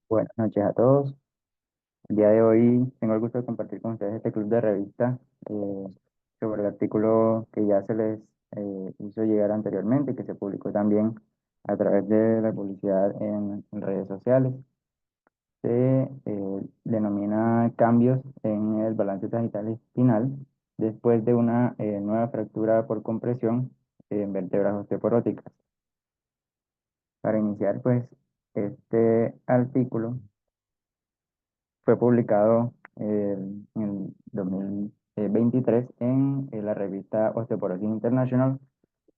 Buenas noches a todos. El día de hoy tengo el gusto de compartir con ustedes este club de revista sobre el artículo que ya se les hizo llegar anteriormente y que se publicó también a través de la publicidad en redes sociales. Se denomina cambios en el balance sagital espinal después de una nueva fractura por compresión en vértebras osteoporóticas. Para iniciar, pues, este artículo fue publicado en 2023 en la revista Osteoporosis International,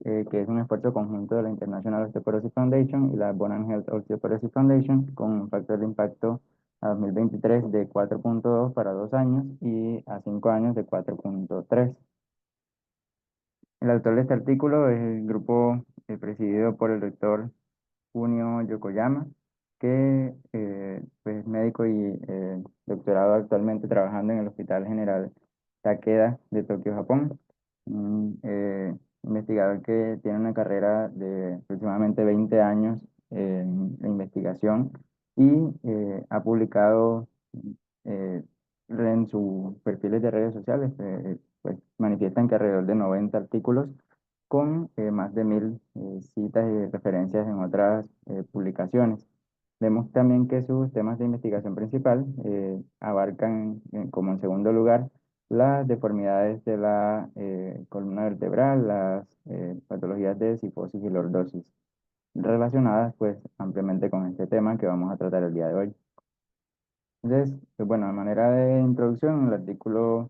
que es un esfuerzo conjunto de la International Osteoporosis Foundation y la Bone and Health Osteoporosis Foundation, con un factor de impacto a 2023 de 4.2 para 2 años y a 5 años de 4.3. El autor de este artículo es el grupo presidido por el doctor Kunio Yokoyama, que pues, es médico y doctorado actualmente trabajando en el Hospital General Takeda de Tokio, Japón. Un investigador que tiene una carrera de aproximadamente 20 años en investigación y ha publicado eh, en sus perfiles de redes sociales, pues manifiestan que alrededor de 90 artículos con más de 1000 citas y referencias en otras publicaciones. Vemos también que sus temas de investigación principal abarcan, como en segundo lugar, las deformidades de la columna vertebral, las patologías de cifosis y lordosis, relacionadas pues ampliamente con este tema que vamos a tratar el día de hoy. Entonces, pues, bueno, de manera de introducción, el artículo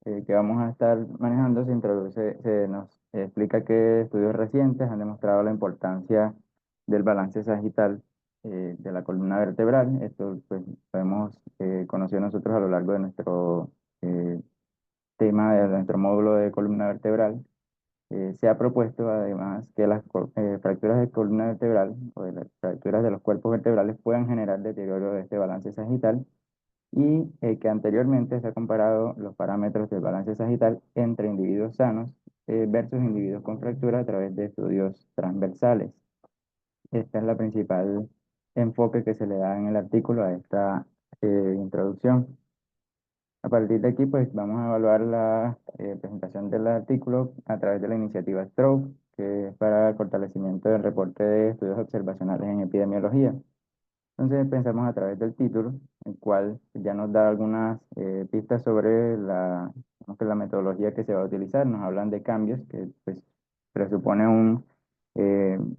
que vamos a estar manejando se introduce, se nos explica que estudios recientes han demostrado la importancia del balance sagital de la columna vertebral. Esto pues lo hemos conocido nosotros a lo largo de nuestro eh, tema, de nuestro módulo de columna vertebral. Se ha propuesto además que las fracturas de columna vertebral o de las fracturas de los cuerpos vertebrales puedan generar deterioro de este balance sagital y que anteriormente se ha comparado los parámetros del balance sagital entre individuos sanos versus individuos con fractura a través de estudios transversales. Esta es la principal enfoque que se le da en el artículo a esta introducción. A partir de aquí, pues vamos a evaluar la presentación del artículo a través de la iniciativa STROKE, que es para el fortalecimiento del reporte de estudios observacionales en epidemiología. Entonces pensamos a través del título, el cual ya nos da algunas pistas sobre digamos que la metodología que se va a utilizar. Nos hablan de cambios que pues, presupone una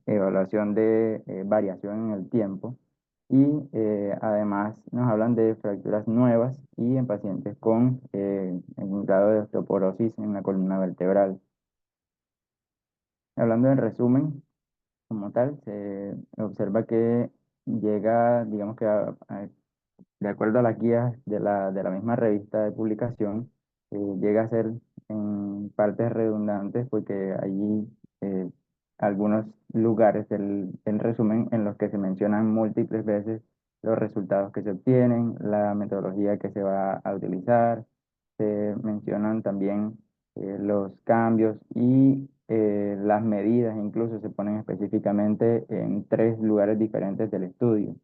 evaluación de variación en el tiempo y además nos hablan de fracturas nuevas y en pacientes con un grado de osteoporosis en la columna vertebral. Hablando en resumen, como tal, se observa que llega, digamos que de acuerdo a las guías de la misma revista de publicación, llega a ser en partes redundantes porque hay algunos lugares del resumen en los que se mencionan múltiples veces los resultados que se obtienen, la metodología que se va a utilizar, se mencionan también los cambios y las medidas, incluso se ponen específicamente en 3 lugares diferentes del estudio.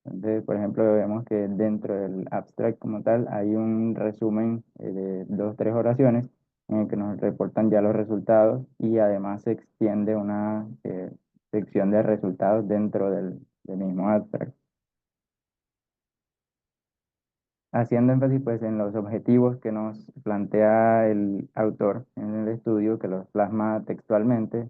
Entonces, por ejemplo, vemos que dentro del abstract como tal hay un resumen de 2, 3 oraciones en el que nos reportan ya los resultados y además se extiende una sección de resultados dentro del mismo abstract. Haciendo énfasis pues en los objetivos que nos plantea el autor en el estudio, que los plasma textualmente,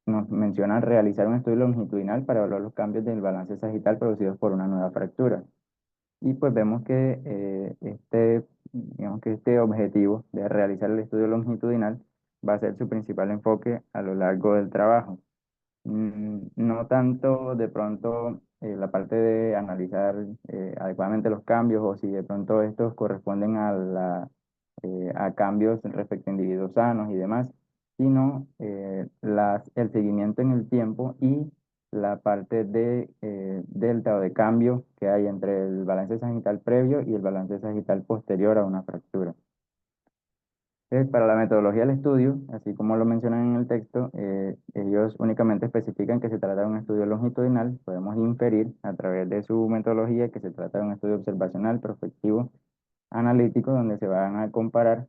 nos mencionan realizar un estudio longitudinal para evaluar los cambios del balance sagital producidos por una nueva fractura. Y pues vemos que digamos que este objetivo de realizar el estudio longitudinal va a ser su principal enfoque a lo largo del trabajo. No tanto de pronto la parte de analizar adecuadamente los cambios o si de pronto estos corresponden a cambios respecto a individuos sanos y demás, sino el seguimiento en el tiempo y la parte de delta o de cambio que hay entre el balance sagital previo y el balance sagital posterior a una fractura. Para la metodología del estudio, así como lo mencionan en el texto, ellos únicamente especifican que se trata de un estudio longitudinal. Podemos inferir a través de su metodología que se trata de un estudio observacional, prospectivo, analítico, donde se van a comparar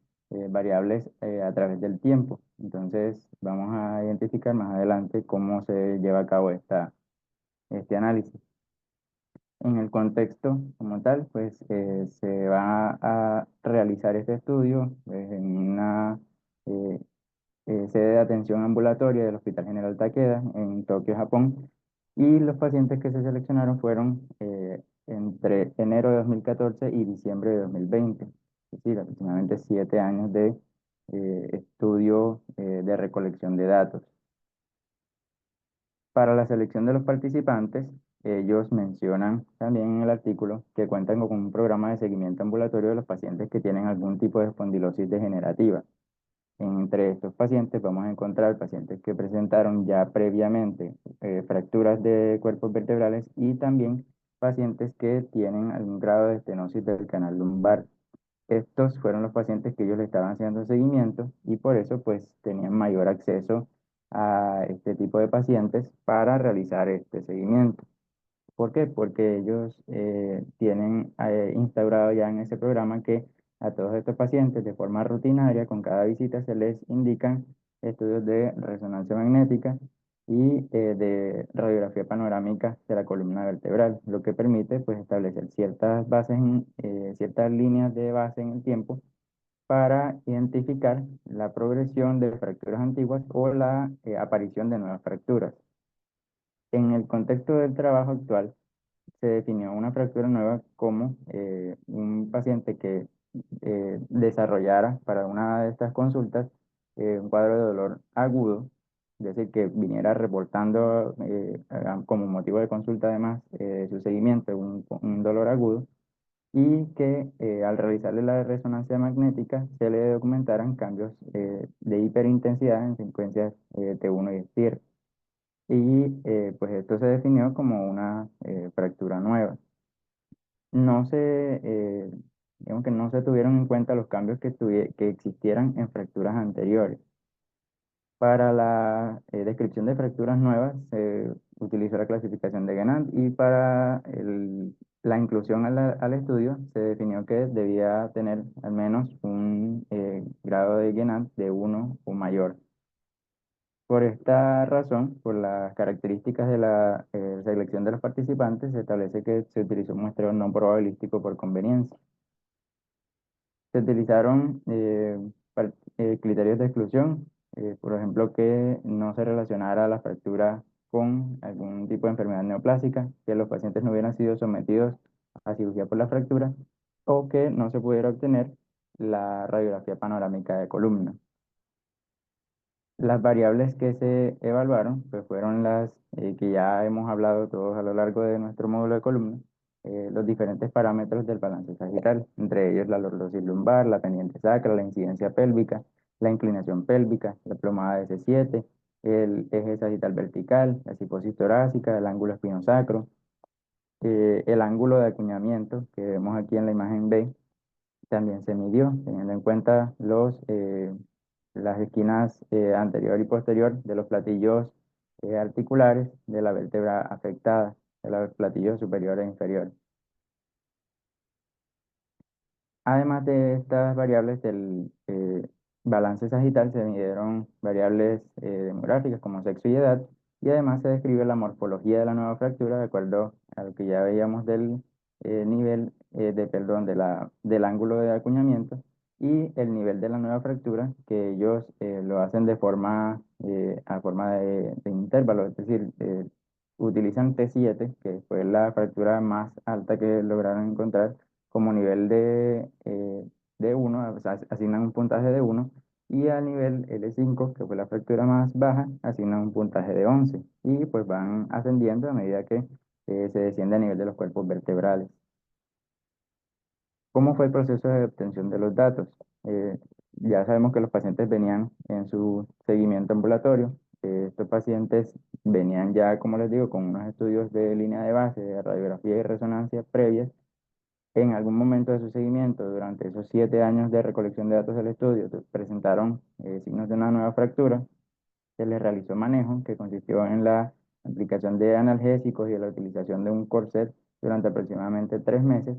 variables a través del tiempo. Entonces, vamos a identificar más adelante cómo se lleva a cabo este análisis. En el contexto como tal, pues se va a realizar este estudio pues, en una eh, sede de atención ambulatoria del Hospital General Takeda en Tokio, Japón, y los pacientes que se seleccionaron fueron entre enero de 2014 y diciembre de 2020, es decir, aproximadamente 7 años de estudio de recolección de datos. Para la selección de los participantes, ellos mencionan también en el artículo que cuentan con un programa de seguimiento ambulatorio de los pacientes que tienen algún tipo de espondilosis degenerativa. Entre estos pacientes vamos a encontrar pacientes que presentaron ya previamente fracturas de cuerpos vertebrales y también pacientes que tienen algún grado de estenosis del canal lumbar. Estos fueron los pacientes que ellos le estaban haciendo seguimiento y por eso pues tenían mayor acceso a este tipo de pacientes para realizar este seguimiento. ¿Por qué? Porque ellos tienen instaurado ya en ese programa que a todos estos pacientes de forma rutinaria, con cada visita se les indican estudios de resonancia magnética y de radiografía panorámica de la columna vertebral, lo que permite pues establecer ciertas bases, ciertas líneas de base en el tiempo para identificar la progresión de fracturas antiguas o la aparición de nuevas fracturas. En el contexto del trabajo actual, se definió una fractura nueva como un paciente que desarrollara para una de estas consultas un cuadro de dolor agudo, es decir, que viniera reportando como motivo de consulta además su seguimiento un dolor agudo y que al realizarle la resonancia magnética se le documentaran cambios de hiperintensidad en secuencias T1 y STIR. Y pues esto se definió como una fractura nueva. No se, digamos que no se tuvieron en cuenta los cambios que existieran en fracturas anteriores. Para la descripción de fracturas nuevas se utilizó la clasificación de Genant y para la inclusión al estudio se definió que debía tener al menos un grado de Genant de 1 o mayor. Por esta razón, por las características de la selección de los participantes, se establece que se utilizó un muestreo no probabilístico por conveniencia. Se utilizaron criterios de exclusión, por ejemplo, que no se relacionara la fractura con algún tipo de enfermedad neoplásica, que los pacientes no hubieran sido sometidos a cirugía por la fractura o que no se pudiera obtener la radiografía panorámica de columna. Las variables que se evaluaron pues fueron las que ya hemos hablado todos a lo largo de nuestro módulo de columna, los diferentes parámetros del balance sagital, entre ellos la lordosis lumbar, la pendiente sacra, la incidencia pélvica, la inclinación pélvica, la plomada de C7, el eje sagital vertical, la cifosis torácica, el ángulo espinosacro, el ángulo de acuñamiento que vemos aquí en la imagen B, también se midió, teniendo en cuenta las esquinas anterior y posterior de los platillos articulares de la vértebra afectada, de los platillos superior e inferior. Además de estas variables del balance sagital, se midieron variables demográficas como sexo y edad, y además se describe la morfología de la nueva fractura de acuerdo a lo que ya veíamos del nivel perdón, del ángulo de acuñamiento y el nivel de la nueva fractura, que ellos lo hacen de forma, a forma de intervalo, es decir, utilizan T7, que fue la fractura más alta que lograron encontrar como nivel de 1, o sea, asignan un puntaje de 1, y al nivel L5, que fue la fractura más baja, asignan un puntaje de 11, y pues van ascendiendo a medida que se desciende a nivel de los cuerpos vertebrales. ¿Cómo fue el proceso de obtención de los datos? Eh, ya sabemos que los pacientes venían en su seguimiento ambulatorio. Estos pacientes venían ya, como les digo, con unos estudios de línea de base, de radiografía y resonancia previas, En algún momento de su seguimiento, durante esos 7 años de recolección de datos del estudio, presentaron signos de una nueva fractura. Se les realizó manejo que consistió en la aplicación de analgésicos y de la utilización de un corset durante aproximadamente 3 meses.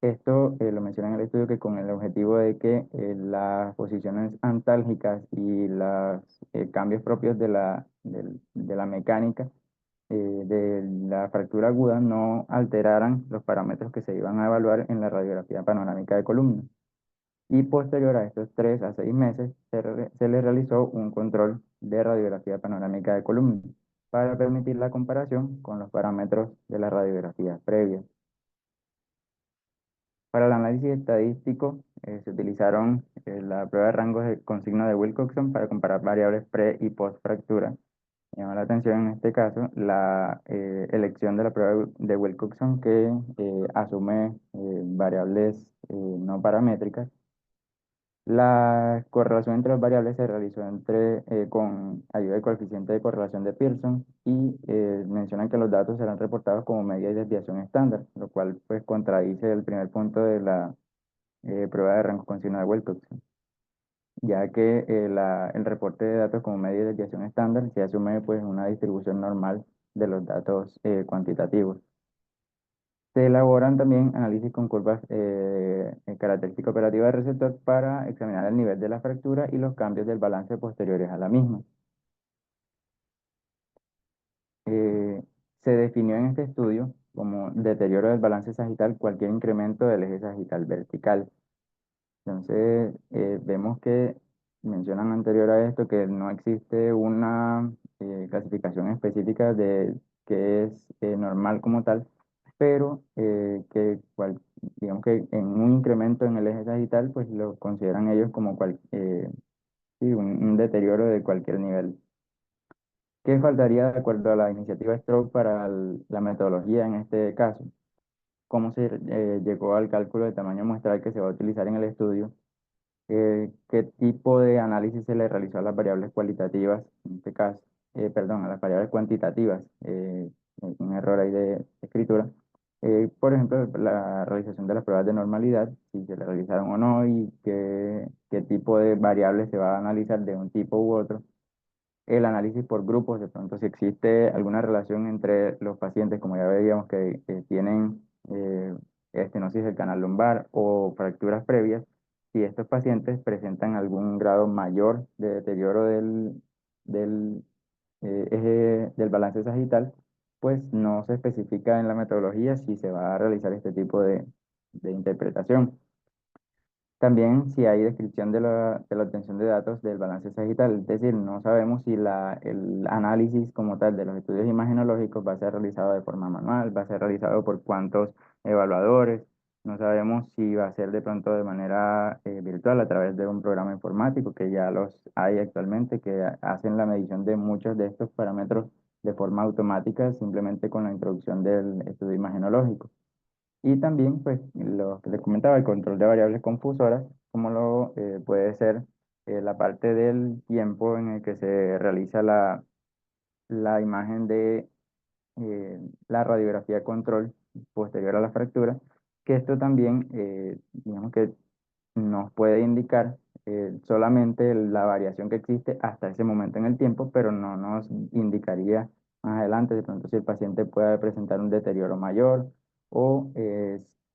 Esto lo menciona en el estudio que con el objetivo de que las posiciones antálgicas y los cambios propios de la mecánica de la fractura aguda no alteraran los parámetros que se iban a evaluar en la radiografía panorámica de columna. Y posterior a estos 3 a 6 meses, se le realizó un control de radiografía panorámica de columna para permitir la comparación con los parámetros de la radiografía previa. Para el análisis estadístico, se utilizaron la prueba de rangos con signo de Wilcoxon para comparar variables pre y post fractura. Me llama la atención en este caso la elección de la prueba de Wilcoxon que asume variables no paramétricas. La correlación entre las variables se realizó con ayuda del coeficiente de correlación de Pearson y mencionan que los datos serán reportados como media y desviación estándar, lo cual pues contradice el primer punto de la prueba de rango con signo de Wilcoxon, ya que el reporte de datos como media y desviación estándar se asume pues una distribución normal de los datos cuantitativos. Se elaboran también análisis con curvas en característica operativa del receptor para examinar el nivel de la fractura y los cambios del balance posteriores a la misma. Eh, Se definió en este estudio como deterioro del balance sagital cualquier incremento del eje sagital vertical. Entonces, vemos que mencionan anterior a esto que no existe una clasificación específica de qué es normal como tal, pero digamos que en un incremento en el eje sagital, pues lo consideran ellos como sí, un deterioro de cualquier nivel. ¿Qué faltaría de acuerdo a la iniciativa Stroke para la metodología en este caso? ¿Cómo se llegó al cálculo de tamaño muestral que se va a utilizar en el estudio? ¿Qué tipo de análisis se le realizó a las variables cualitativas, en este caso, perdón, a las variables cuantitativas? Un error ahí de escritura. Por ejemplo, la realización de las pruebas de normalidad, si se le realizaron o no, y qué tipo de variables se va a analizar de un tipo u otro. El análisis por grupos, de pronto si existe alguna relación entre los pacientes, como ya veíamos que tienen estenosis del canal lumbar o fracturas previas, si estos pacientes presentan algún grado mayor de deterioro del eje del balance sagital, pues no se especifica en la metodología si se va a realizar este tipo de interpretación. También si hay descripción de la obtención de datos del balance sagital, es decir, no sabemos si el análisis como tal de los estudios imagenológicos va a ser realizado de forma manual, va a ser realizado por cuántos evaluadores, no sabemos si va a ser de pronto de manera virtual a través de un programa informático, que ya los hay actualmente, que hacen la medición de muchos de estos parámetros de forma automática simplemente con la introducción del estudio imagenológico. Y también, pues, lo que les comentaba, el control de variables confusoras, como lo puede ser la parte del tiempo en el que se realiza la imagen de la radiografía control posterior a la fractura, que esto también, digamos que nos puede indicar solamente la variación que existe hasta ese momento en el tiempo, pero no nos indicaría más adelante de pronto si el paciente puede presentar un deterioro mayor o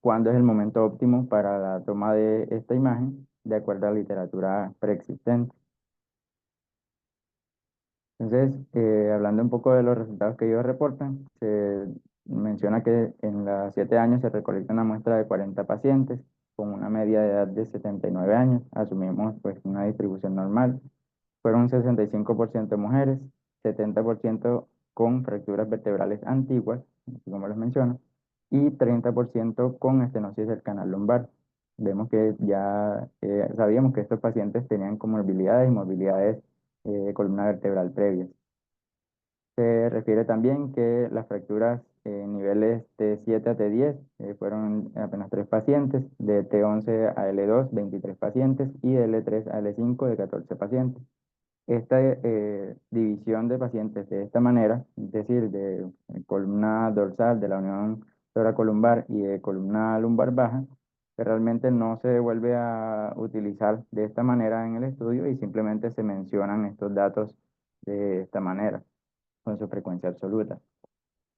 cuándo es el momento óptimo para la toma de esta imagen de acuerdo a la literatura preexistente. Entonces, hablando un poco de los resultados que ellos reportan, se menciona que en los 7 años se recolecta una muestra de 40 pacientes con una media de edad de 79 años. Asumimos pues una distribución normal. Fueron un 65% mujeres, 70% con fracturas vertebrales antiguas, así como les menciono, y 30% con estenosis del canal lumbar. Vemos que ya sabíamos que estos pacientes tenían comorbilidades y movilidades de columna vertebral previas. Se refiere también que las fracturas en niveles T7 a T10 fueron apenas 3 pacientes, de T11 a L2, 23 pacientes, y de L3 a L5 de 14 pacientes. Esta división de pacientes de esta manera, es decir, de columna dorsal de la unión toracolumbar y de columna lumbar baja, que realmente no se vuelve a utilizar de esta manera en el estudio y simplemente se mencionan estos datos de esta manera, con su frecuencia absoluta.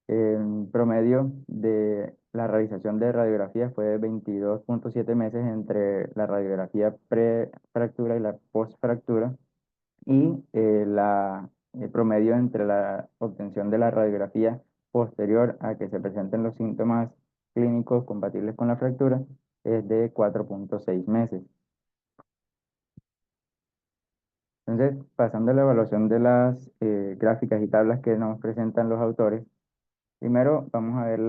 El promedio de la realización de radiografías fue de 22,7 meses entre la radiografía pre-fractura y la post-fractura, y el promedio entre la obtención de la radiografía posterior a que se presenten los síntomas clínicos compatibles con la fractura es de 4,6 meses. Entonces, pasando a la evaluación de las gráficas y tablas que nos presentan los autores, primero vamos a ver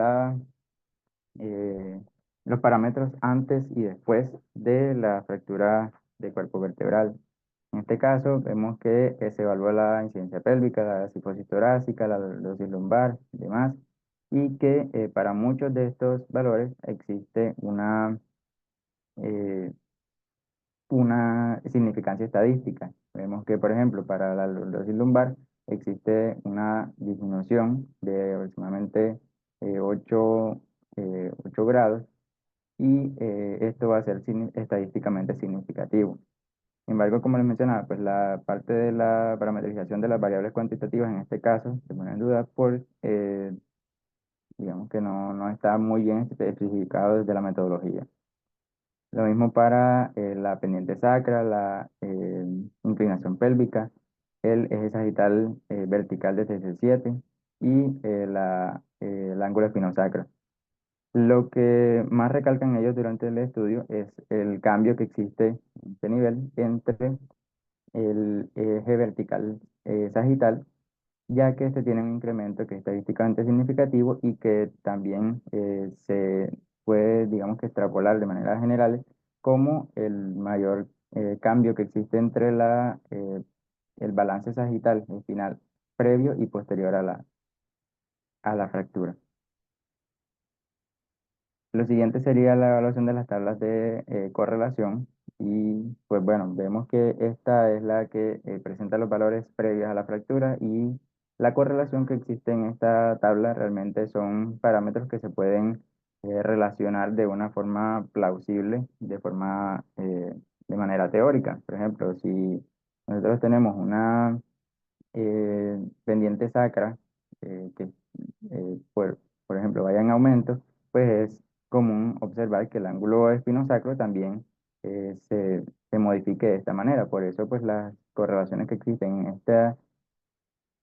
eh, los parámetros antes y después de la fractura de cuerpo vertebral. En este caso, vemos que se evalúa la incidencia pélvica, la cifosis torácica, la lordosis lumbar y demás, y que para muchos de estos valores existe eh, una significancia estadística. Vemos que, por ejemplo, para la lordosis lumbar existe una disminución de aproximadamente 8 grados, y esto va a ser estadísticamente significativo. Sin embargo, como les mencionaba, pues la parte de la parametrización de las variables cuantitativas en este caso se pone en duda por, digamos que no está muy bien especificado desde la metodología. Lo mismo para la pendiente sacra, la inclinación pélvica, el eje sagital vertical de TC7 y el ángulo espinosacro. Lo que más recalcan ellos durante el estudio es el cambio que existe en este nivel entre el eje vertical sagital, ya que este tiene un incremento que es estadísticamente significativo y que también se puede, digamos que extrapolar de manera general como el mayor cambio que existe entre el balance sagital espinal previo y posterior a la fractura. Lo siguiente sería la evaluación de las tablas de correlación, y pues bueno, vemos que esta es la que presenta los valores previos a la fractura, y la correlación que existe en esta tabla realmente son parámetros que se pueden relacionar de una forma plausible, de manera teórica. Por ejemplo, si nosotros tenemos una pendiente sacra que por ejemplo vaya en aumento, pues es común observar que el ángulo espinosacro también se modifique de esta manera. Por eso pues las correlaciones que existen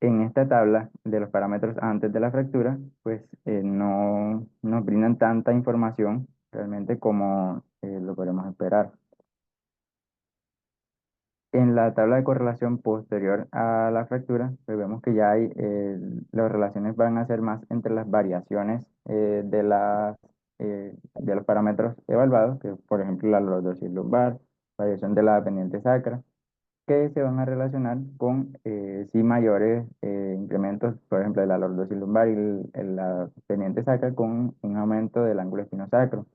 en esta tabla de los parámetros antes de la fractura pues no nos brindan tanta información realmente como lo podemos esperar. En la tabla de correlación posterior a la fractura, pues vemos que ya las relaciones van a ser más entre las variaciones de los parámetros evaluados, que por ejemplo la lordosis lumbar, variación de la pendiente sacra, que se van a relacionar con sí mayores incrementos, por ejemplo, de la lordosis lumbar y la pendiente sacra con un aumento del ángulo espinosacro.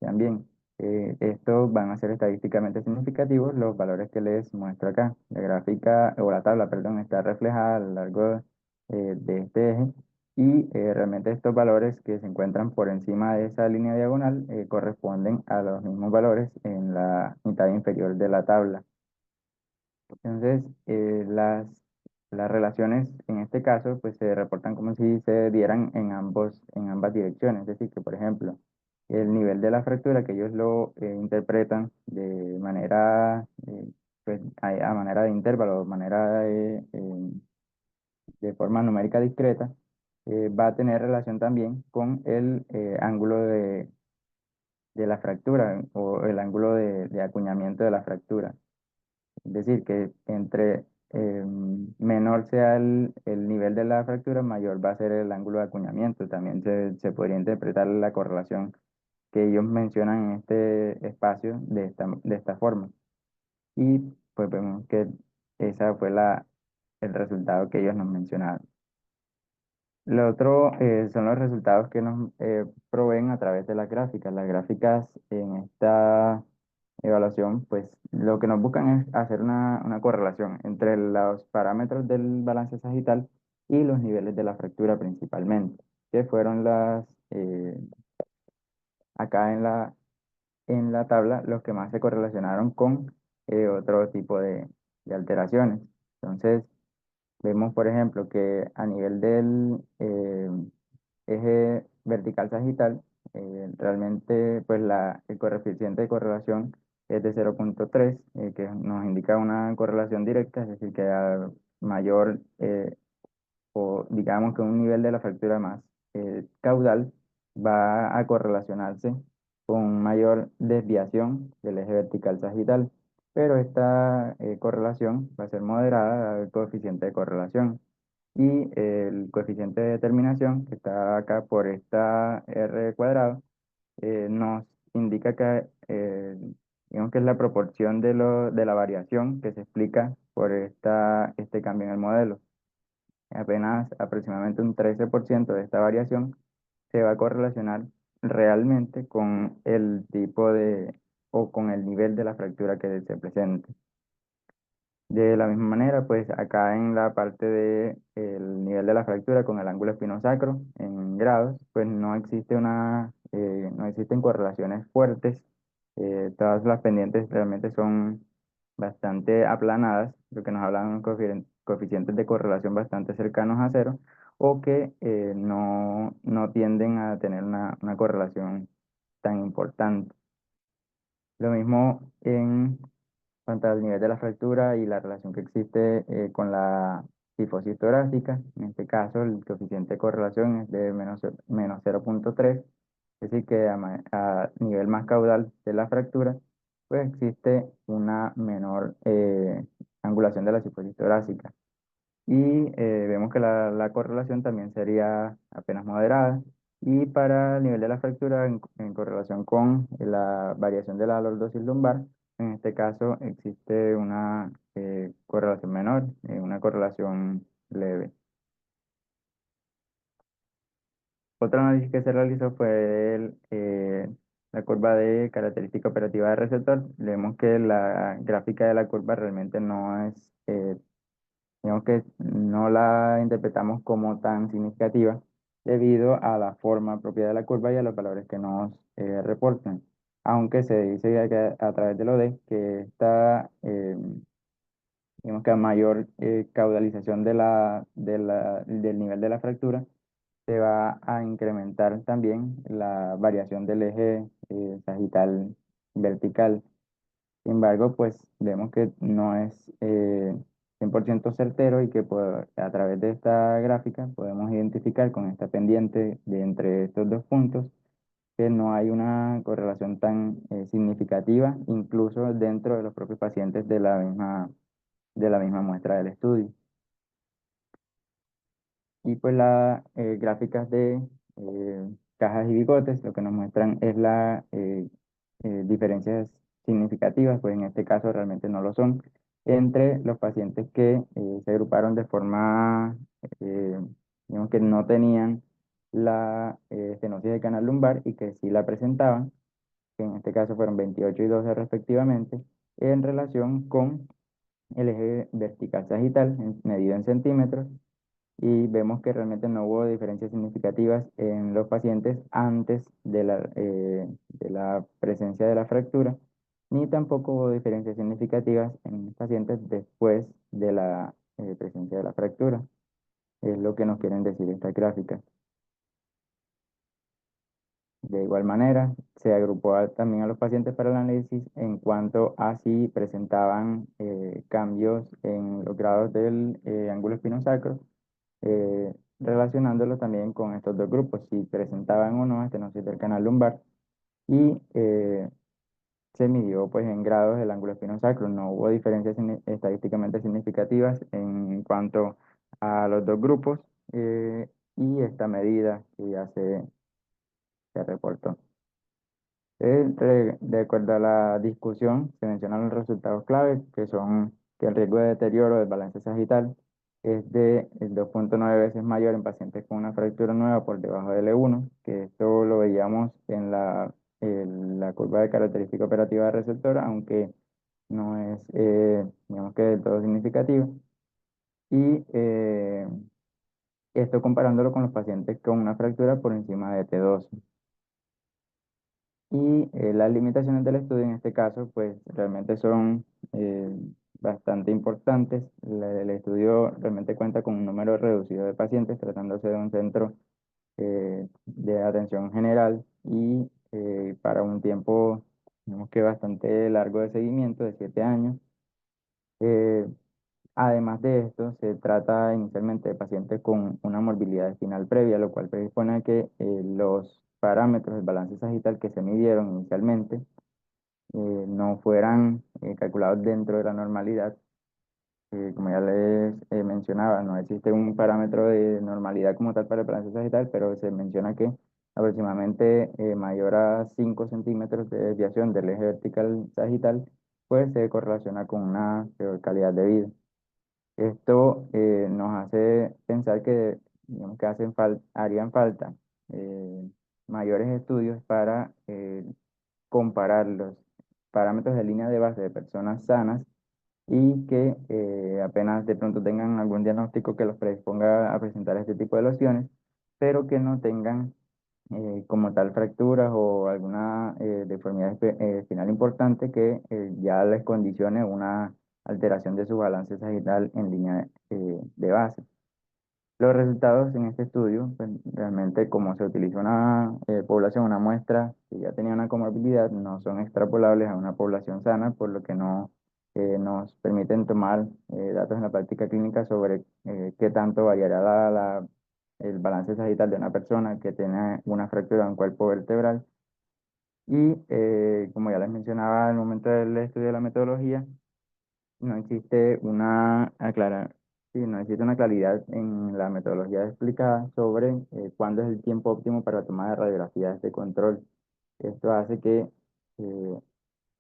También, estos van a ser estadísticamente significativos los valores que les muestro acá. La gráfica, o la tabla, perdón, está reflejada a lo largo de este eje, y realmente estos valores que se encuentran por encima de esa línea diagonal corresponden a los mismos valores en la mitad inferior de la tabla. Entonces, las relaciones en este caso pues se reportan como si se dieran en ambas direcciones. Es decir, que por ejemplo, el nivel de la fractura que ellos lo interpretan de manera, pues, a manera de intervalo, de forma numérica discreta, va a tener relación también con el ángulo de la fractura o el ángulo de acuñamiento de la fractura. Es decir, que entre menor sea el nivel de la fractura, mayor va a ser el ángulo de acuñamiento. También se podría interpretar la correlación que ellos mencionan en este espacio de esta forma. Y pues vemos que esa fue el resultado que ellos nos mencionaron. Lo otro son los resultados que nos proveen a través de las gráficas. Las gráficas en esta evaluación, pues lo que nos buscan es hacer una correlación entre los parámetros del balance sagital y los niveles de la fractura principalmente, que fueron eh, acá en la tabla los que más se correlacionaron con otro tipo de alteraciones. Entonces, vemos, por ejemplo, que a nivel del eje vertical sagital, realmente pues el coeficiente de correlación es de 0,3, que nos indica una correlación directa, es decir, que a mayor o digamos que un nivel de la fractura más caudal va a correlacionarse con mayor desviación del eje vertical sagital, pero esta correlación va a ser moderada dado el coeficiente de correlación. Y el coeficiente de determinación, que está acá por esta R cuadrado, nos indica que, digamos que es la proporción de la variación que se explica por este cambio en el modelo. Apenas aproximadamente un 13% de esta variación se va a correlacionar realmente con el tipo o con el nivel de la fractura que se presente. De la misma manera, pues acá en la parte del nivel de la fractura con el ángulo espinosacro en grados, pues no existen correlaciones fuertes. Todas las pendientes realmente son bastante aplanadas, lo que nos hablan de coeficientes de correlación bastante cercanos a cero, o que no tienden a tener una correlación tan importante. Lo mismo en cuanto al nivel de la fractura y la relación que existe con la cifosis torácica. En este caso, el coeficiente de correlación es de menos 0,3, es decir, que a nivel más caudal de la fractura, pues existe una menor angulación de la cifosis torácica. Y vemos que la correlación también sería apenas moderada. Y para el nivel de la fractura, en correlación con la variación de la lordosis lumbar, en este caso existe una correlación menor, una correlación leve. Otro análisis que se realizó fue la curva de característica operativa del receptor. Vemos que la gráfica de la curva realmente no es digamos que no la interpretamos como tan significativa debido a la forma propia de la curva y a los valores que nos reportan. Aunque se dice que a través del OD que digamos que a mayor caudalización del nivel de la fractura, se va a incrementar también la variación del eje sagital vertical. Sin embargo, pues vemos que no es 100% certero y que a través de esta gráfica podemos identificar con esta pendiente de entre estos dos puntos que no hay una correlación tan significativa, incluso dentro de los propios pacientes de la misma muestra del estudio. Y pues las gráficas de cajas y bigotes lo que nos muestran es las diferencias significativas, pues en este caso realmente no lo son, entre los pacientes que se agruparon de forma, eh, digamos que no tenían la estenosis de canal lumbar y que sí la presentaban, que en este caso fueron 28 y 12 respectivamente, en relación con el eje vertical sagital medido en centímetros, y vemos que realmente no hubo diferencias significativas en los pacientes antes de la presencia de la fractura, ni tampoco hubo diferencias significativas en los pacientes después de la presencia de la fractura. Es lo que nos quieren decir estas gráficas. De igual manera, se agrupó también a los pacientes para el análisis en cuanto a si presentaban cambios en los grados del ángulo espinosacro, relacionándolo también con estos dos grupos, si presentaban o no estenosis del canal lumbar, y se midió pues en grados del ángulo espinosacro. No hubo diferencias estadísticamente significativas en cuanto a los dos grupos, y esta medida que ya se reportó. De acuerdo a la discusión, se mencionan los resultados claves, que son que el riesgo de deterioro del balance sagital es de 2,9 veces mayor en pacientes con una fractura nueva por debajo del E1, que esto lo veíamos en la curva de característica operativa del receptor, aunque no es, digamos que del todo significativo. Y Esto comparándolo con los pacientes con una fractura por encima de T2. Y las limitaciones del estudio en este caso, pues realmente son eh, bastante importantes. El estudio realmente cuenta con un número reducido de pacientes, tratándose de un centro de atención general y para un tiempo, digamos que bastante largo de seguimiento, de 7 años. Eh, Además de esto, se trata inicialmente de pacientes con una morbilidad espinal previa, lo cual predispone a que los parámetros del balance sagital que se midieron inicialmente no fueran calculados dentro de la normalidad. Como ya les mencionaba, no existe un parámetro de normalidad como tal para el balance sagital, pero se menciona que aproximadamente mayor a 5 centímetros de desviación del eje vertical sagital, pues se correlaciona con una peor calidad de vida. Esto nos hace pensar que, digamos, que harían falta eh, mayores estudios para comparar los parámetros de línea de base de personas sanas y que apenas de pronto tengan algún diagnóstico que los predisponga a presentar este tipo de lesiones, pero que no tengan como tal fracturas o alguna deformidad espinal importante que ya les condicione una alteración de su balance sagital en línea de base. Los resultados en este estudio, pues, realmente como se utiliza una población, una muestra que ya tenía una comorbilidad, no son extrapolables a una población sana, por lo que no nos permiten tomar datos en la práctica clínica sobre qué tanto variará el balance sagital de una persona que tiene una fractura en un cuerpo vertebral. Y como ya les mencionaba al momento del estudio de la metodología, no existe sí, no existe una claridad en la metodología explicada sobre cuándo es el tiempo óptimo para la toma de radiografías de control. Esto hace que eh,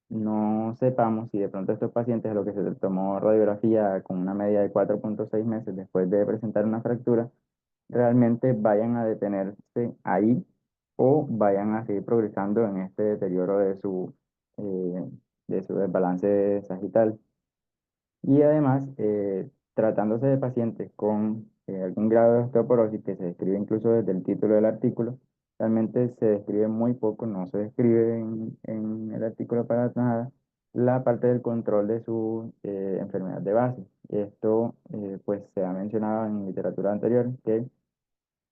no sepamos si de pronto estos pacientes a los que se les tomó radiografía con una media de 4,6 meses después de presentar una fractura, realmente vayan a detenerse ahí o vayan a seguir progresando en este deterioro de su desbalance sagital. Y además, tratándose de pacientes con algún grado de osteoporosis, que se describe incluso desde el título del artículo, realmente se describe muy poco, no se describe en el artículo para nada, la parte del control de su enfermedad de base. Esto, pues, se ha mencionado en literatura anterior que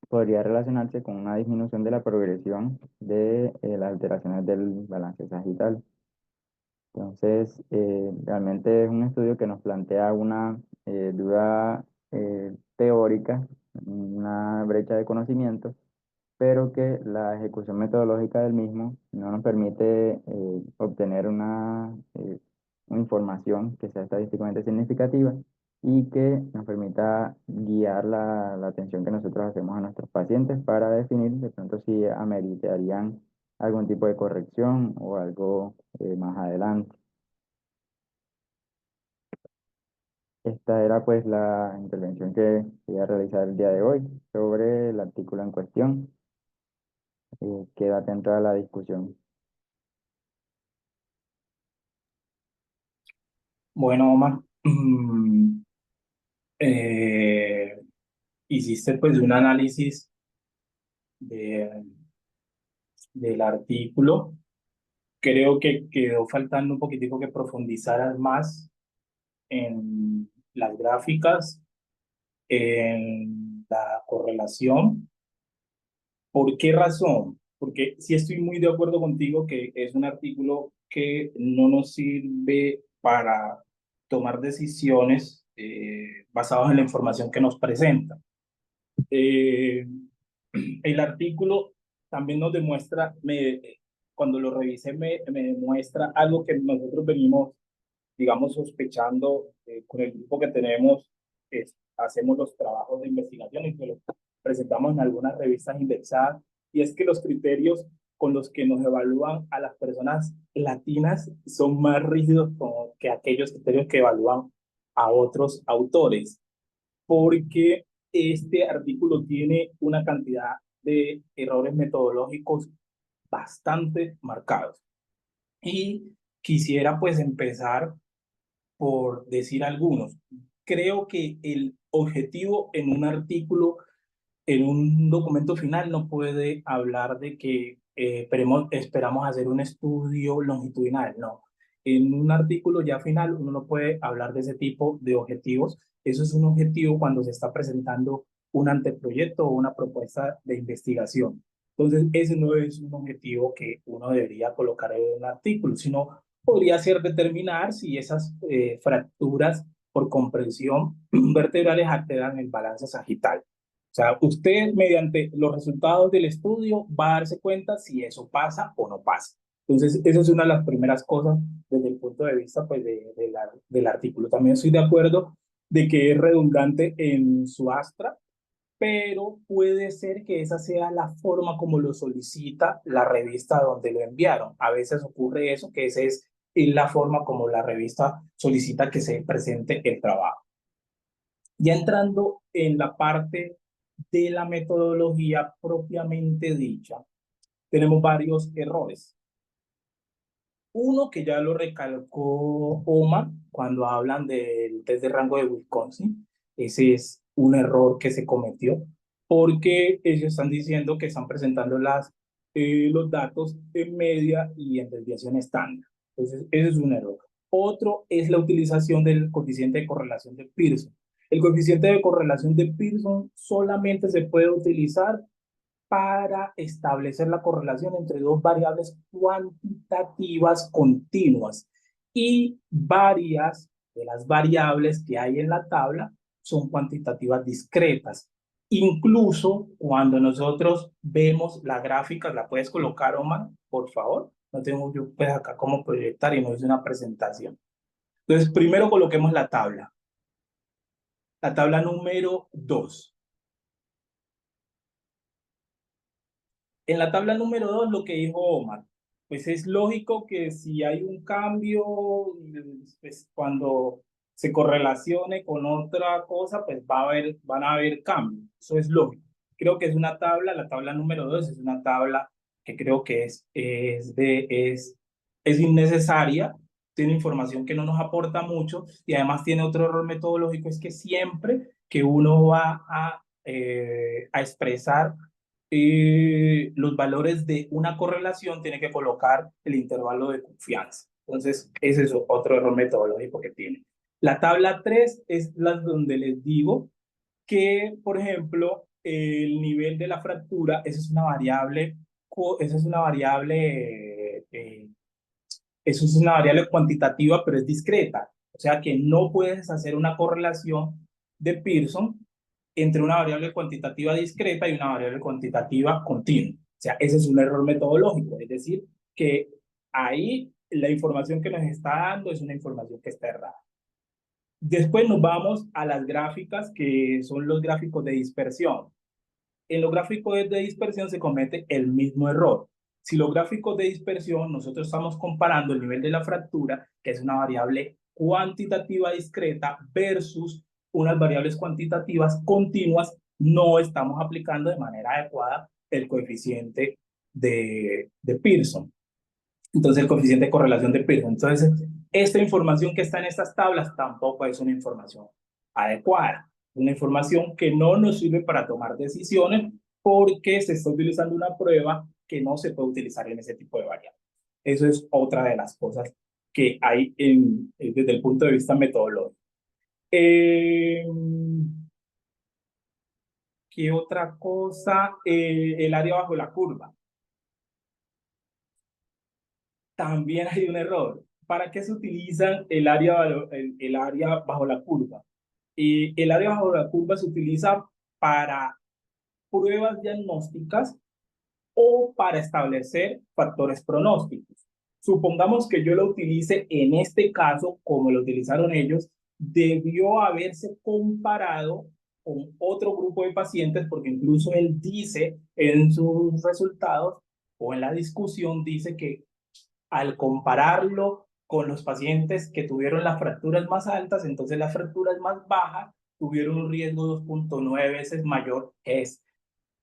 podría relacionarse con una disminución de la progresión de las alteraciones del balance sagital. Entonces, realmente es un estudio que nos plantea una duda teórica, una brecha de conocimiento, pero que la ejecución metodológica del mismo no nos permite obtener una información que sea estadísticamente significativa y que nos permita guiar la atención que nosotros hacemos a nuestros pacientes para definir de pronto si ameritarían algún tipo de corrección o algo más adelante. Esta era pues la intervención que quería realizar el día de hoy sobre el artículo en cuestión. Queda atento a la discusión. Bueno, Omar, eh, hiciste pues un análisis de, del artículo. Creo que quedó faltando un poquitico que profundizaras más en las gráficas, en la correlación. ¿Por qué razón? Porque sí estoy muy de acuerdo contigo que es un artículo que no nos sirve para tomar decisiones basadas en la información que nos presenta. Eh, el artículo también nos demuestra, cuando lo revisé, me demuestra algo que nosotros venimos, digamos, sospechando con el grupo que tenemos, hacemos los trabajos de investigación y que los presentamos en algunas revistas indexadas, y es que los criterios con los que nos evalúan a las personas latinas son más rígidos como que aquellos criterios que evalúan a otros autores, porque este artículo tiene una cantidad de errores metodológicos bastante marcados. Y quisiera pues empezar por decir algunos. Creo que el objetivo en un artículo en un documento final no puede hablar de que esperamos hacer un estudio longitudinal, no. En un artículo ya final uno no puede hablar de ese tipo de objetivos. Eso es un objetivo cuando se está presentando un anteproyecto o una propuesta de investigación. Entonces, ese no es un objetivo que uno debería colocar en un artículo, sino podría ser determinar si esas fracturas por comprensión vertebrales alteran el balance sagital. O sea, usted mediante los resultados del estudio va a darse cuenta si eso pasa o no pasa. Entonces, esa es una de las primeras cosas desde el punto de vista pues, del artículo. También estoy de acuerdo de que es redundante en su astra, pero puede ser que esa sea la forma como lo solicita la revista donde lo enviaron. A veces ocurre eso, que esa es la forma como la revista solicita que se presente el trabajo. Ya entrando en la parte de la metodología propiamente dicha, tenemos varios errores. Uno que ya lo recalcó Omar cuando hablan del test de rango de Wisconsin, ese es un error que se cometió porque ellos están diciendo que están presentando los datos en media y en desviación estándar. Entonces, ese es un error. Otro es la utilización del coeficiente de correlación de Pearson. El coeficiente de correlación de Pearson solamente se puede utilizar para establecer la correlación entre dos variables cuantitativas continuas y varias de las variables que hay en la tabla son cuantitativas discretas. Incluso cuando nosotros vemos la gráfica, ¿la puedes colocar, Omar, por favor? No tengo yo pues acá cómo proyectar y no es una presentación. Entonces, primero coloquemos la tabla número 2. En la tabla número 2, lo que dijo Omar, pues es lógico que si hay un cambio, pues cuando se correlacione con otra cosa, pues van a haber cambios. Eso es lógico. Creo que es una tabla, la tabla número 2 es una tabla que creo que es innecesaria, tiene información que no nos aporta mucho y además tiene otro error metodológico, es que siempre que uno va a expresar los valores de una correlación, tiene que colocar el intervalo de confianza. Entonces, ese es otro error metodológico que tiene. La tabla 3 es la donde les digo que, por ejemplo, el nivel de la fractura, esa es una variable, esa es una variable, eso es una variable cuantitativa, pero es discreta. O sea que no puedes hacer una correlación de Pearson entre una variable cuantitativa discreta y una variable cuantitativa continua. O sea, ese es un error metodológico, es decir, que ahí la información que nos está dando es una información que está errada. Después nos vamos a las gráficas, que son los gráficos de dispersión. En los gráficos de dispersión se comete el mismo error. Si los gráficos de dispersión, nosotros estamos comparando el nivel de la fractura, que es una variable cuantitativa discreta, versus unas variables cuantitativas continuas, no estamos aplicando de manera adecuada el coeficiente de Pearson. Entonces, el coeficiente de correlación de Pearson. Entonces, esta información que está en estas tablas tampoco es una información adecuada. Una información que no nos sirve para tomar decisiones porque se está utilizando una prueba que no se puede utilizar en ese tipo de variables. Eso es otra de las cosas que hay desde el punto de vista metodológico. Eh, ¿Qué otra cosa? El área bajo la curva. También hay un error. ¿Para qué se utiliza el área bajo la curva? El área bajo la curva se utiliza para pruebas diagnósticas o para establecer factores pronósticos. Supongamos que yo lo utilice en este caso, como lo utilizaron ellos, debió haberse comparado con otro grupo de pacientes, porque incluso él dice en sus resultados o en la discusión, dice que al compararlo con los pacientes que tuvieron las fracturas más altas, entonces las fracturas más bajas tuvieron un riesgo 2.9 veces mayor que este.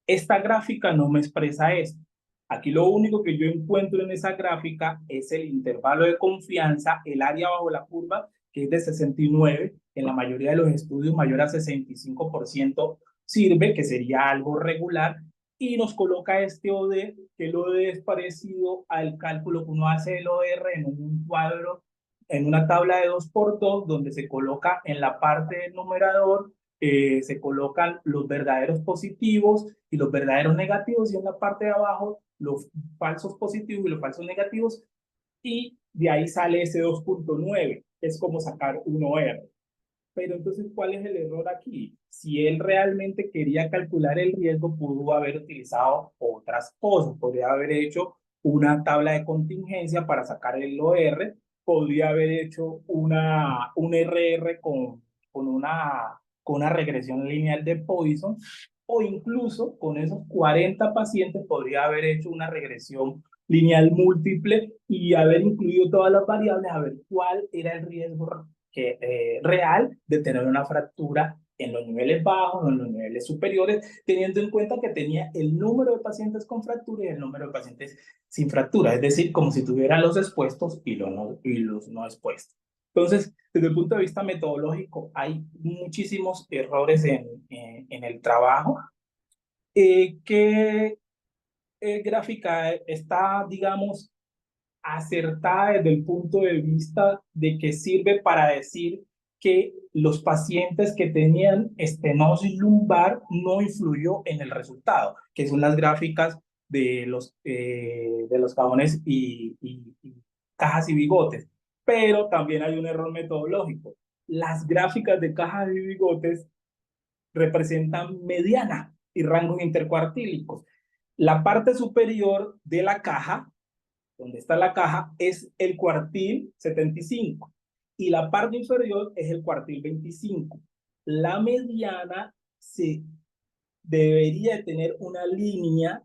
Esta gráfica no me expresa esto. Aquí lo único que yo encuentro en esa gráfica es el intervalo de confianza, el área bajo la curva, que es de 69, en la mayoría de los estudios mayor a 65%, sirve, que sería algo regular, y nos coloca este OD, que el OD es parecido al cálculo que uno hace del OR en un cuadro, en una tabla de 2 por 2 donde se coloca en la parte del numerador, se colocan los verdaderos positivos y los verdaderos negativos, y en la parte de abajo los falsos positivos y los falsos negativos, y de ahí sale ese 2.9, es como sacar un OR. Pero entonces, ¿cuál es el error aquí? Si él realmente quería calcular el riesgo, pudo haber utilizado otras cosas. Podría haber hecho una tabla de contingencia para sacar el OR, podría haber hecho un RR con una regresión lineal de Poisson, o incluso con esos 40 pacientes podría haber hecho una regresión lineal múltiple y haber incluido todas las variables, a ver cuál era el riesgo real de tener una fractura en los niveles bajos o en los niveles superiores, teniendo en cuenta que tenía el número de pacientes con fractura y el número de pacientes sin fractura, es decir, como si tuviera los expuestos y los no expuestos. Entonces, desde el punto de vista metodológico, hay muchísimos errores en el trabajo. ¿Qué gráfica está, digamos, acertada desde el punto de vista de que sirve para decir que los pacientes que tenían estenosis lumbar no influyó en el resultado, que son las gráficas de los cajones y cajas y bigotes? Pero también hay un error metodológico. Las gráficas de cajas y bigotes representan mediana y rangos intercuartílicos. La parte superior de la caja, donde está la caja, es el cuartil 75 y la parte inferior es el cuartil 25. La mediana se debería de tener una línea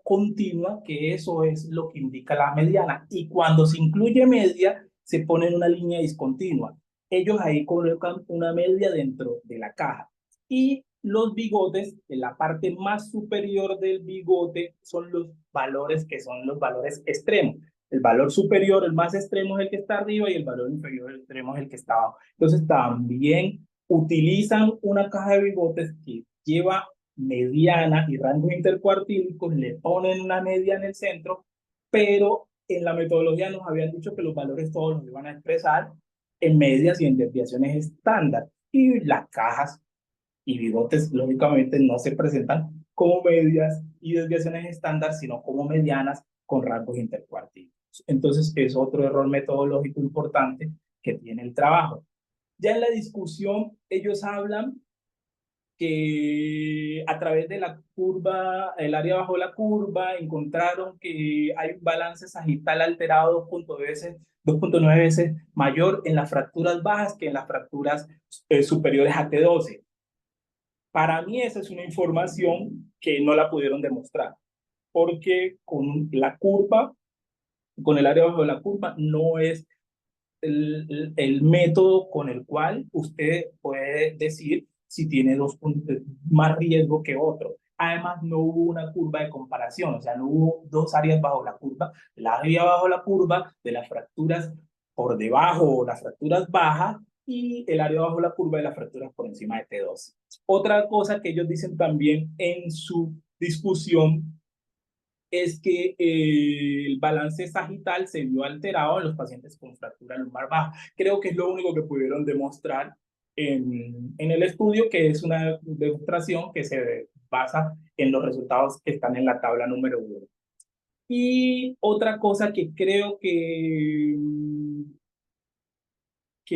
continua, que eso es lo que indica la mediana. Y cuando se incluye media, se pone en una línea discontinua. Ellos ahí colocan una media dentro de la caja. Y los bigotes, en la parte más superior del bigote, son los valores que son los valores extremos. El valor superior, el más extremo, es el que está arriba, y el valor inferior, el extremo, es el que está abajo. Entonces también utilizan una caja de bigotes que lleva mediana y rangos intercuartílicos, le ponen una media en el centro, pero en la metodología nos habían dicho que los valores todos los iban a expresar en medias y en desviaciones estándar, y las cajas y bigotes lógicamente no se presentan como medias y desviaciones estándar, sino como medianas con rangos intercuartílicos. Entonces es otro error metodológico importante que tiene el trabajo. Ya en la discusión ellos hablan que a través de la curva, el área bajo la curva, encontraron que hay un balance sagital alterado 2.9 veces mayor en las fracturas bajas que en las fracturas superiores a T12. Para mí esa es una información que no la pudieron demostrar, porque con la curva, con el área bajo la curva, no es el método con el cual usted puede decir si tiene dos puntos más riesgo que otro. Además, no hubo una curva de comparación, o sea, no hubo dos áreas bajo la curva, la área bajo la curva de las fracturas por debajo o las fracturas bajas, y el área bajo la curva de las fracturas por encima de T12. Otra cosa que ellos dicen también en su discusión es que el balance sagital se vio alterado en los pacientes con fractura lumbar baja. Creo que es lo único que pudieron demostrar en el estudio, que es una demostración que se basa en los resultados que están en la tabla número 1. Y otra cosa que creo que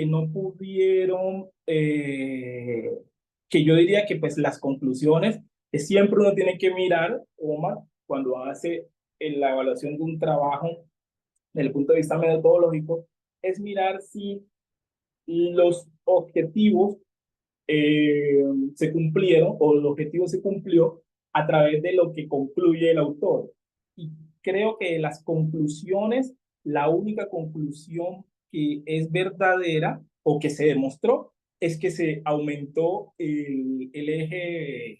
no pudieron, que yo diría que pues las conclusiones que siempre uno tiene que mirar, Omar, cuando hace en la evaluación de un trabajo desde el punto de vista metodológico, es mirar si los objetivos se cumplieron, o el objetivo se cumplió a través de lo que concluye el autor. Y creo que las conclusiones, la única conclusión que es verdadera o que se demostró es que se aumentó el eje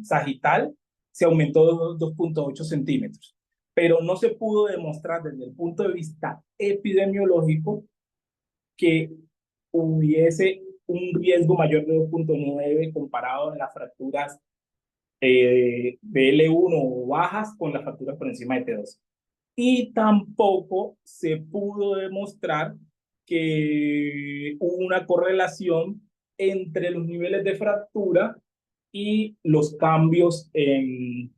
sagital, se aumentó 2.8 centímetros, pero no se pudo demostrar desde el punto de vista epidemiológico que hubiese un riesgo mayor de 2,9 comparado en las fracturas de L1 o bajas con las fracturas por encima de T2. Y tampoco se pudo demostrar que hubo una correlación entre los niveles de fractura y los cambios que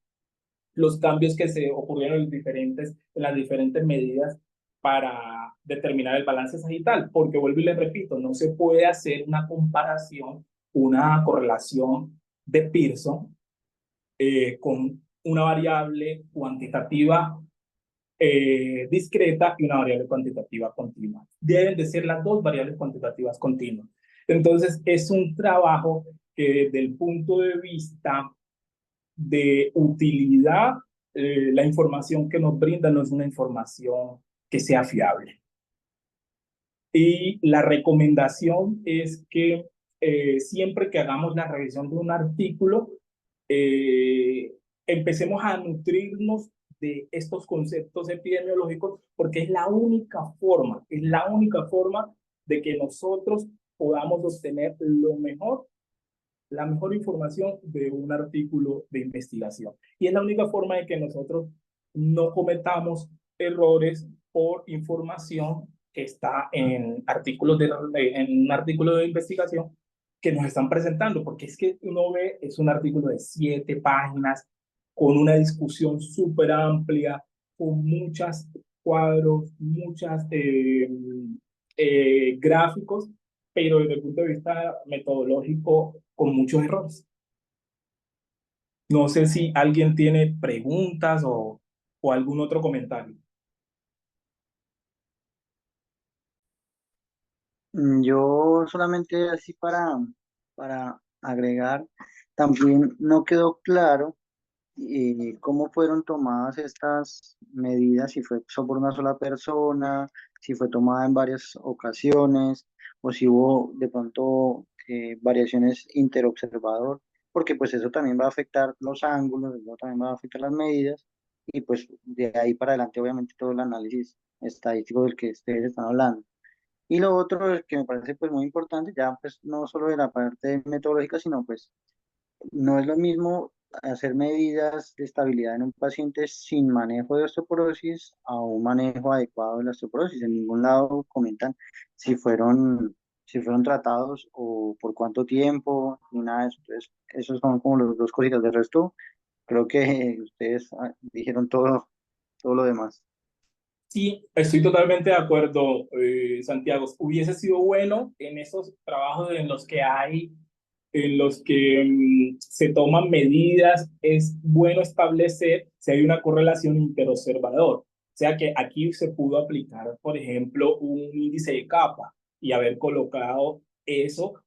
se ocurrieron en las diferentes medidas para determinar el balance sagital, porque vuelvo y les repito, no se puede hacer una comparación, una correlación de Pearson con una variable cuantitativa discreta y una variable cuantitativa continua. Deben de ser las dos variables cuantitativas continuas. Entonces, es un trabajo que desde el punto de vista de utilidad, la información que nos brinda no es una información que sea fiable. Y la recomendación es que siempre que hagamos la revisión de un artículo, eh, empecemos a nutrirnos de estos conceptos epidemiológicos, porque es la única forma de que nosotros podamos obtener la mejor información de un artículo de investigación. Y es la única forma de que nosotros no cometamos errores por información que está en un artículo de investigación que nos están presentando, porque es que uno ve, es un artículo de 7 páginas, con una discusión súper amplia, con muchos cuadros, muchas gráficos, pero desde el punto de vista metodológico, con muchos errores. No sé si alguien tiene preguntas o algún otro comentario. Yo solamente así para agregar, también no quedó claro cómo fueron tomadas estas medidas, si fue solo por una sola persona, si fue tomada en varias ocasiones o si hubo de pronto variaciones interobservador, porque pues eso también va a afectar los ángulos, eso también va a afectar las medidas y pues de ahí para adelante obviamente todo el análisis estadístico del que ustedes están hablando. Y lo otro que me parece pues muy importante, ya pues no solo de la parte metodológica, sino pues no es lo mismo hacer medidas de estabilidad en un paciente sin manejo de osteoporosis a un manejo adecuado de la osteoporosis. En ningún lado comentan si fueron tratados o por cuánto tiempo, ni nada de eso. Entonces, esos son como los dos cositas. De resto, creo que ustedes dijeron todo lo demás. Sí, estoy totalmente de acuerdo, Santiago. Hubiese sido bueno en esos trabajos en los que se toman medidas, es bueno establecer si hay una correlación interobservador. O sea que aquí se pudo aplicar, por ejemplo, un índice de capa y haber colocado eso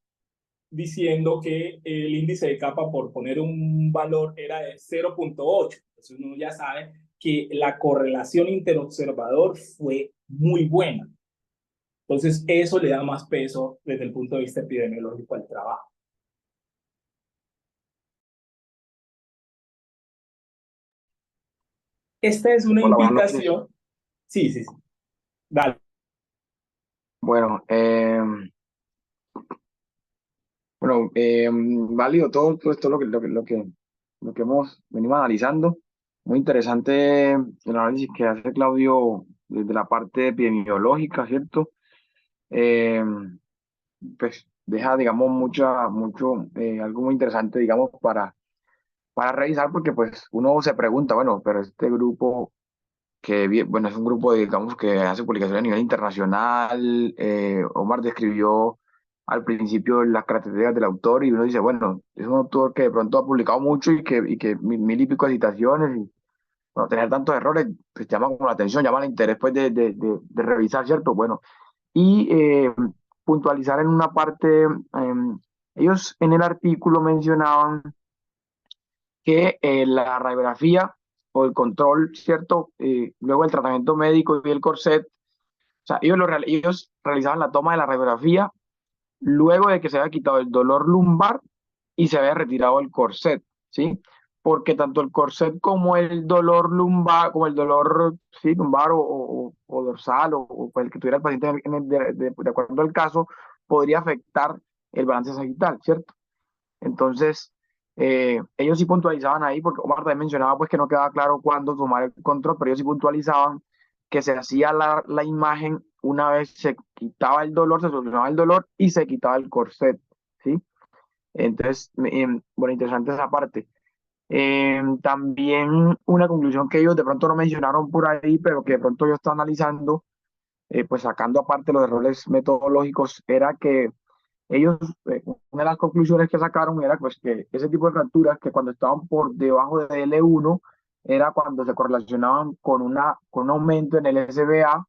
diciendo que el índice de capa, por poner un valor, era de 0,8. Entonces uno ya sabe que la correlación interobservador fue muy buena. Entonces eso le da más peso desde el punto de vista epidemiológico al trabajo. Esta es una Hola, buenas noches. invitación. Sí, sí, sí. Dale. Bueno, válido todo esto lo que hemos venido analizando. Muy interesante el análisis que hace Claudio desde la parte epidemiológica, ¿cierto? Eh, pues deja, digamos, algo muy interesante, digamos, para revisar, porque pues uno se pregunta, bueno, pero este grupo bueno, es un grupo, digamos, que hace publicaciones a nivel internacional. Omar describió al principio las características del autor y uno dice, bueno, es un autor que de pronto ha publicado mucho y que mil y pico de citaciones y, bueno, tener tantos errores, pues llama como la atención, llama el interés, pues, de revisar, ¿cierto? Bueno, y puntualizar en una parte, ellos en el artículo mencionaban que la radiografía o el control, ¿cierto? Luego el tratamiento médico y el corset, o sea, ellos realizaban la toma de la radiografía luego de que se había quitado el dolor lumbar y se había retirado el corset, ¿sí? Porque tanto el corset como el dolor lumbar, como el dolor, sí, lumbar o dorsal o el que tuviera el paciente de acuerdo al caso, podría afectar el balance sagital, ¿cierto? Entonces, ellos sí puntualizaban ahí, porque Omar también mencionaba pues que no quedaba claro cuándo tomar el control, pero ellos sí puntualizaban que se hacía la imagen una vez se quitaba el dolor, se solucionaba el dolor y se quitaba el corset, ¿sí? Entonces, bueno, interesante esa parte. También una conclusión que ellos de pronto no mencionaron por ahí, pero que de pronto yo estaba analizando, pues sacando aparte los errores metodológicos, era que ellos, una de las conclusiones que sacaron era pues que ese tipo de fracturas que cuando estaban por debajo de L1 era cuando se correlacionaban con un aumento en el SBA,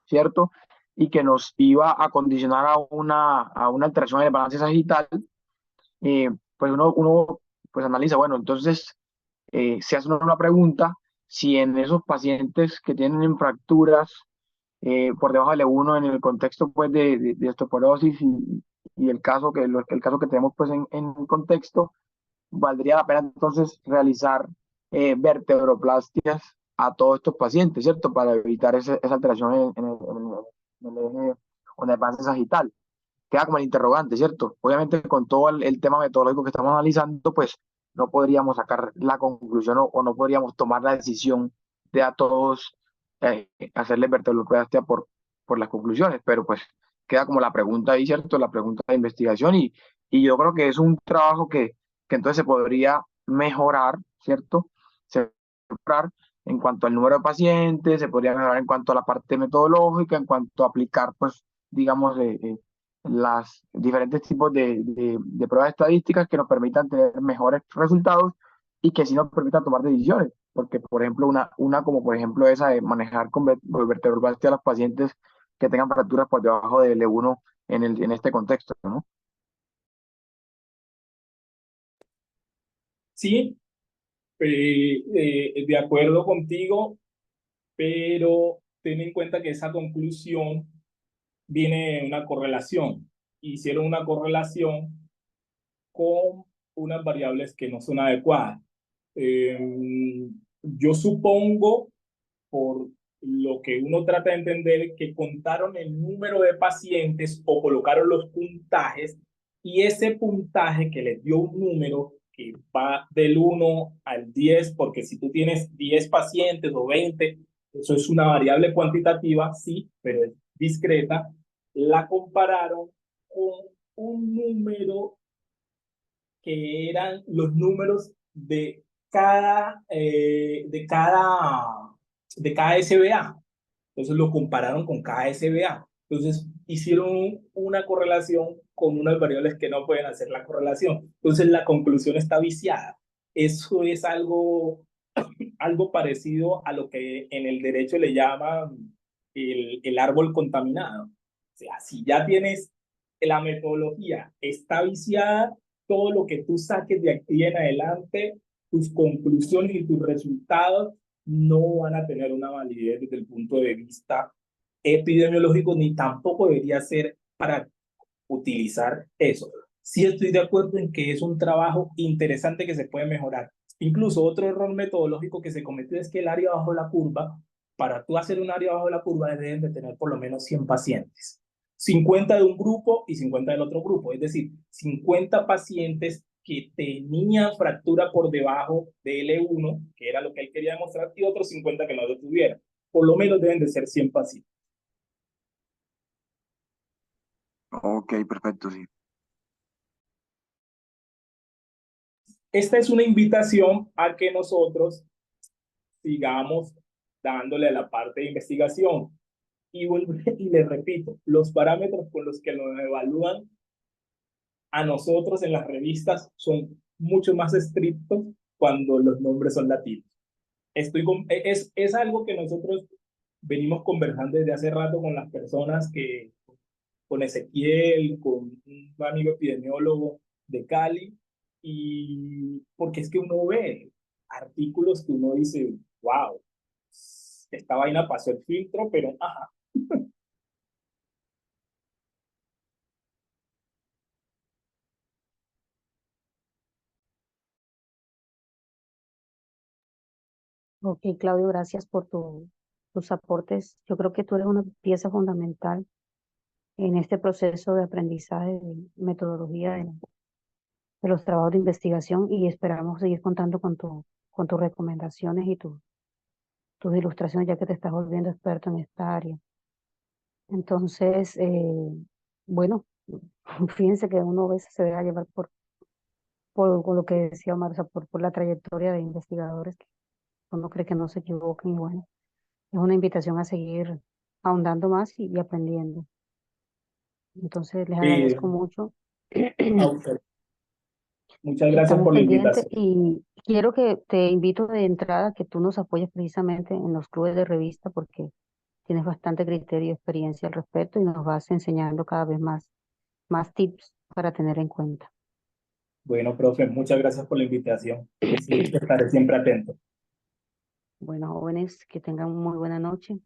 ¿cierto? Y que nos iba a condicionar a una alteración en el balance sagital. Pues uno pues analiza, bueno, entonces se hace una pregunta si en esos pacientes que tienen fracturas por debajo del E1 en el contexto pues de osteoporosis y el caso que tenemos pues en contexto, valdría la pena entonces realizar vertebroplastias a todos estos pacientes, ¿cierto? Para evitar esa alteración en el eje o en el avance sagital. Queda como el interrogante, ¿cierto? Obviamente con todo el tema metodológico que estamos analizando, pues no podríamos sacar la conclusión o no podríamos tomar la decisión de a todos hacerle vertebroplastia por las conclusiones, pero pues queda como la pregunta ahí, ¿cierto? La pregunta de investigación y yo creo que es un trabajo que entonces se podría mejorar, ¿cierto? Se mejorar en cuanto al número de pacientes, se podría mejorar en cuanto a la parte metodológica, en cuanto a aplicar, pues, digamos, las diferentes tipos de pruebas estadísticas que nos permitan tener mejores resultados y que sí nos permitan tomar decisiones. Porque, por ejemplo, una como por ejemplo esa de manejar con vertebroplastia a los pacientes que tengan fracturas por debajo del E1 en este contexto, ¿no? Sí, de acuerdo contigo, pero ten en cuenta que esa conclusión viene de una correlación. Hicieron una correlación con unas variables que no son adecuadas. Yo supongo, por lo que uno trata de entender, que contaron el número de pacientes o colocaron los puntajes y ese puntaje que les dio un número que va del 1 al 10, porque si tú tienes 10 pacientes o 20, eso es una variable cuantitativa, sí, pero es discreta, la compararon con un número que eran los números de cada SBA. Entonces lo compararon con cada SBA. Entonces hicieron una correlación con unas variables que no pueden hacer la correlación. Entonces la conclusión está viciada. Eso es algo parecido a lo que en el derecho le llaman el árbol contaminado. O sea, si ya tienes la metodología está viciada, todo lo que tú saques de aquí en adelante, tus conclusiones y tus resultados no van a tener una validez desde el punto de vista epidemiológico, ni tampoco debería ser para utilizar eso. Sí estoy de acuerdo en que es un trabajo interesante que se puede mejorar. Incluso otro error metodológico que se cometió es que el área bajo la curva, para tú hacer un área bajo la curva, deben de tener por lo menos 100 pacientes. 50 de un grupo y 50 del otro grupo. Es decir, 50 pacientes que tenían fractura por debajo de L1, que era lo que él quería demostrar, y otros 50 que no lo tuvieran. Por lo menos deben de ser 100 pacientes. Ok, perfecto, sí. Esta es una invitación a que nosotros sigamos dándole a la parte de investigación. Y les repito, los parámetros con los que nos evalúan a nosotros en las revistas son mucho más estrictos cuando los nombres son latinos. Es algo que nosotros venimos conversando desde hace rato con las personas con Ezequiel, con un amigo epidemiólogo de Cali, y porque es que uno ve artículos que uno dice, wow, esta vaina pasó el filtro, pero ajá. Ok, Claudio, gracias por tus aportes. Yo creo que tú eres una pieza fundamental en este proceso de aprendizaje de metodología de los trabajos de investigación y esperamos seguir contando con tus recomendaciones y tus ilustraciones, ya que te estás volviendo experto en esta área. Entonces, bueno, fíjense que uno a veces se deja llevar por lo que decía Omar, o sea, por la trayectoria de investigadores que uno cree que no se equivocan y bueno, es una invitación a seguir ahondando más y aprendiendo. Entonces, les Sí, agradezco mucho. a usted. Muchas gracias Estamos por la pendientes invitación. y quiero que te invito de entrada a que tú nos apoyes precisamente en los clubes de revista porque tienes bastante criterio y experiencia al respecto y nos vas enseñando cada vez más tips para tener en cuenta. Bueno, profe, muchas gracias por la invitación. Sí, estaré siempre atento. Bueno, jóvenes, que tengan muy buena noche.